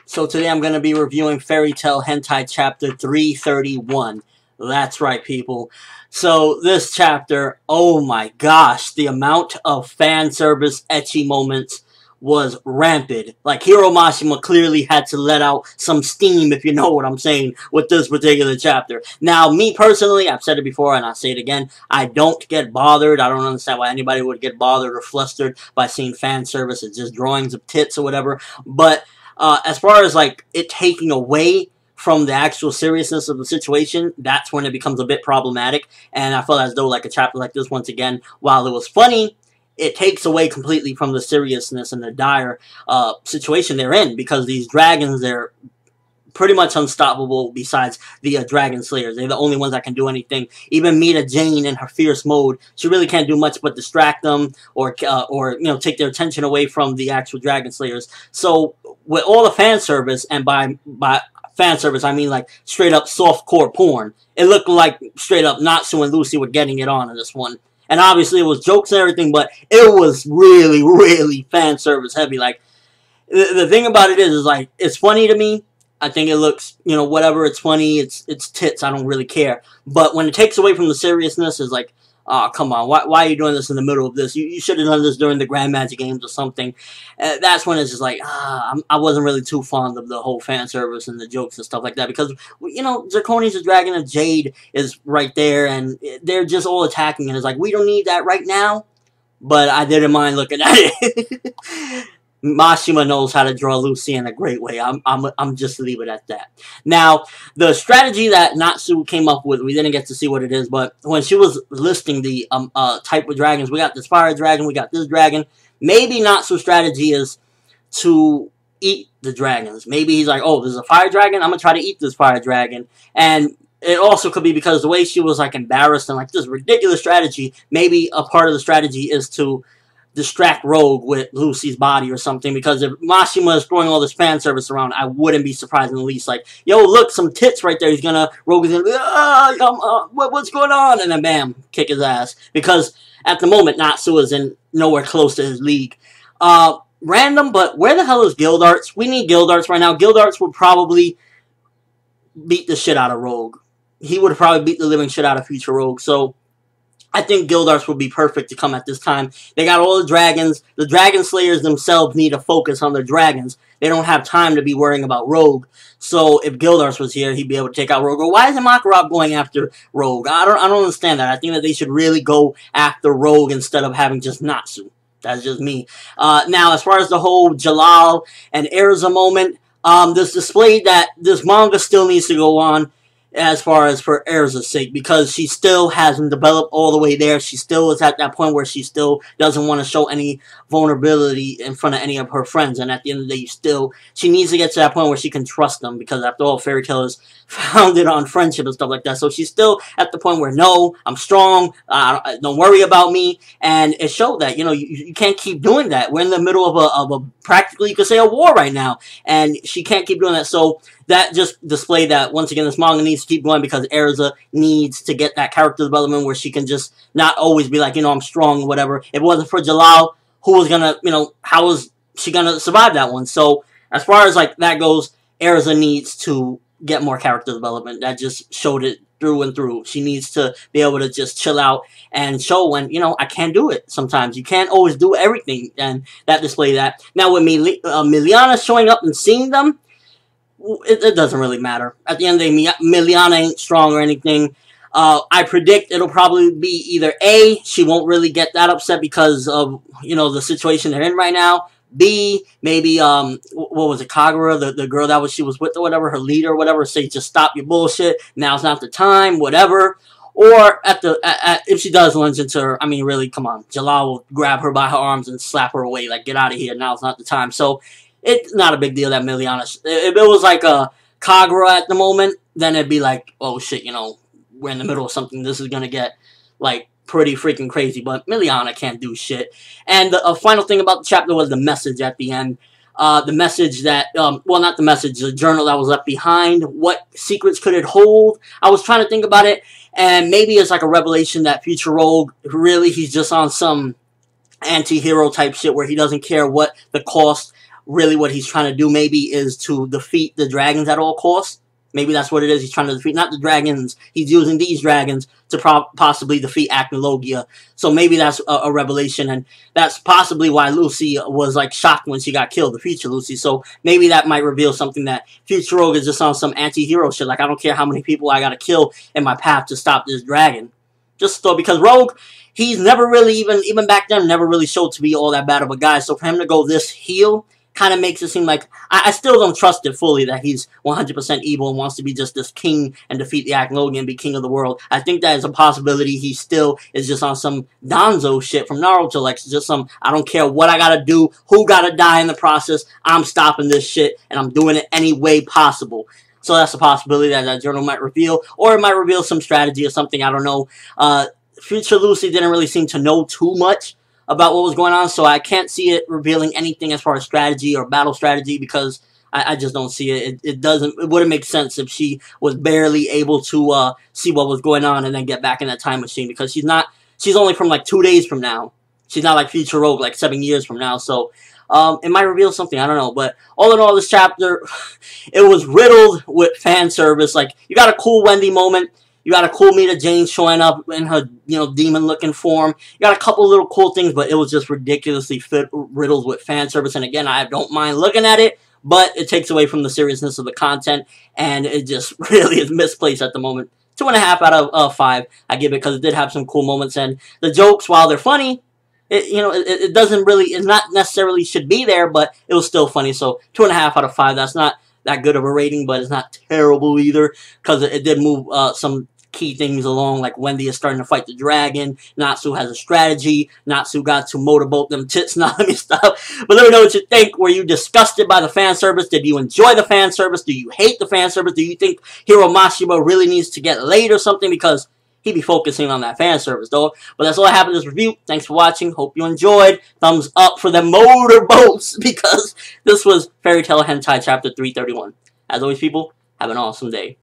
So today I'm going to be reviewing Fairy Tail Hentai Chapter 331. That's right, people. So this chapter, oh my gosh, the amount of fan service ecchi moments was rampant. Like, Hiro Mashima clearly had to let out some steam, if you know what I'm saying, with this particular chapter. Now, me personally, I've said it before and I'll say it again, I don't get bothered. I don't understand why anybody would get bothered or flustered by seeing fan service. It's just drawings of tits or whatever. But as far as, like, it taking away from the actual seriousness of the situation, that's when it becomes a bit problematic. And I felt as though, like, a chapter like this, once again, while it was funny, it takes away completely from the seriousness and the dire situation they're in, because these dragons, they're pretty much unstoppable besides the dragon slayers. They're the only ones that can do anything. Even Mita Jane in her fierce mode, she really can't do much but distract them or you know, take their attention away from the actual dragon slayers. So with all the fan service, and by fan service I mean like straight up softcore porn, it looked like straight up Natsu and Lucy were getting it on in this one. And obviously it was jokes and everything, but it was really, really fan service heavy. Like, the thing about it is like, it's funny to me. I think it looks, you know, whatever, it's funny, it's tits, I don't really care. But when it takes away from the seriousness, it's like, oh, come on, why are you doing this in the middle of this? You should have done this during the Grand Magic Games or something. That's when it's just like, I wasn't really too fond of the whole fan service and the jokes and stuff like that. Because, you know, Zirconi's a dragon and Jade is right there, and they're just all attacking. And it's like, we don't need that right now. But I didn't mind looking at it. Mashima knows how to draw Lucy in a great way. I'm just leave it at that. Now, the strategy that Natsu came up with, we didn't get to see what it is, but when she was listing the type of dragons, we got this fire dragon, we got this dragon. Maybe Natsu's strategy is to eat the dragons. Maybe he's like, oh, there's a fire dragon, I'm gonna try to eat this fire dragon. And it also could be because the way she was like embarrassed and like this ridiculous strategy, maybe a part of the strategy is to distract Rogue with Lucy's body or something, because if Mashima is throwing all this fan service around, I wouldn't be surprised in the least. Like, yo, look, some tits right there. Rogue is gonna, what's going on? And then bam, kick his ass. Because at the moment, Natsu is nowhere close to his league. Random, but where the hell is Gildarts? We need Gildarts right now. Gildarts would probably beat the shit out of Rogue. He would probably beat the living shit out of future Rogue. So I think Gildarts would be perfect to come at this time. They got all the dragons. The dragon slayers themselves need to focus on their dragons. They don't have time to be worrying about Rogue. So if Gildarts was here, he'd be able to take out Rogue. Or why isn't Makarov going after Rogue? I don't understand that. I think that they should really go after Rogue instead of having just Natsu. That's just me. Now, as far as the whole Jalal and Erza moment, this displayed that this manga still needs to go on, as far as for Erza's sake, because she still hasn't developed all the way there. She still is at that point where she still doesn't want to show any vulnerability in front of any of her friends, and at the end of the day, she needs to get to that point where she can trust them, because after all, Fairy Tail is founded on friendship and stuff like that. So she's still at the point where, no, I'm strong, don't worry about me, and it showed that, you know, you can't keep doing that. We're in the middle of a practically, you could say, a war right now, and she can't keep doing that. So that just displayed that, once again, this manga needs to keep going, because Erza needs to get that character development where she can just not always be like, you know, I'm strong or whatever. If it wasn't for Jalal, who was gonna, you know, how was she gonna survive that one? So as far as like that goes, Erza needs to get more character development. That just showed it through and through. She needs to be able to just chill out and show when, you know, I can't do it sometimes. You can't always do everything, and that displayed that. Now with Miliana showing up and seeing them, it doesn't really matter. At the end of the day, Miliana ain't strong or anything. I predict it'll probably be either A, she won't really get that upset because of, you know, the situation they're in right now. B, maybe, what was it, Kagura, the girl that she was with or whatever, her leader or whatever, say, just stop your bullshit, now's not the time, whatever. Or if she does lunge into her, I mean, really, come on, Jalal will grab her by her arms and slap her away, like, get out of here, now's not the time. So it's not a big deal that Miliana, if it was like a Kagura at the moment, then it'd be like, oh shit, you know, we're in the middle of something, this is gonna get, like, pretty freaking crazy. But Miliana can't do shit. And the final thing about the chapter was the message at the end. The message that, well, not the message, the journal that was left behind. What secrets could it hold? I was trying to think about it, and maybe it's like a revelation that Future Rogue, really, he's just on some anti-hero type shit where he doesn't care what the cost really what he's trying to do maybe is to defeat the dragons at all costs. Maybe that's what it is. He's trying to defeat, not the dragons. He's using these dragons to possibly defeat Acnologia. So maybe that's a revelation, and that's possibly why Lucy was like shocked when she got killed, the future Lucy. So maybe that might reveal something, that future Rogue is just on some anti-hero shit. Like, I don't care how many people I gotta kill in my path to stop this dragon. Just so, because Rogue, he's never really, even back then, never really showed to be all that bad of a guy. So for him to go this heel kind of makes it seem like, I still don't trust it fully that he's 100% evil and wants to be just this king and defeat the Acnologia and be king of the world. I think that is a possibility. He still is just on some Danzo shit from Naruto, like just some, I don't care what I gotta do, who gotta die in the process, I'm stopping this shit, and I'm doing it any way possible. So that's a possibility that journal might reveal, or it might reveal some strategy or something, I don't know. Future Lucy didn't really seem to know too much about what was going on, so I can't see it revealing anything as far as strategy or battle strategy, because I just don't see it. It wouldn't make sense if she was barely able to see what was going on and then get back in that time machine, because she's only from like 2 days from now. She's not like Future Rogue, like 7 years from now, so it might reveal something, I don't know. But all in all, this chapter, it was riddled with fan service. Like, you got a cool Wendy moment. You got a cool Mita Jane showing up in her, demon-looking form. You got a couple little cool things, but it was just ridiculously riddled with fan service. And again, I don't mind looking at it, but it takes away from the seriousness of the content, and it just really is misplaced at the moment. 2.5 out of 5, I give it, because it did have some cool moments, and the jokes, while they're funny, it doesn't really, it's not necessarily should be there, but it was still funny. So 2.5 out of 5. That's not that good of a rating, but it's not terrible either, because it did move some key things along, like Wendy is starting to fight the dragon, Natsu has a strategy, Natsu got to motorboat them tits, not let me stop. But let me know what you think. Were you disgusted by the fan service? Did you enjoy the fan service? Do you hate the fan service? Do you think Hiro Mashima really needs to get laid or something? Because he be focusing on that fan service, though. But that's all I have in this review. Thanks for watching. Hope you enjoyed. Thumbs up for the motorboats, because this was Fairy Tail Hentai Chapter 331. As always, people, have an awesome day.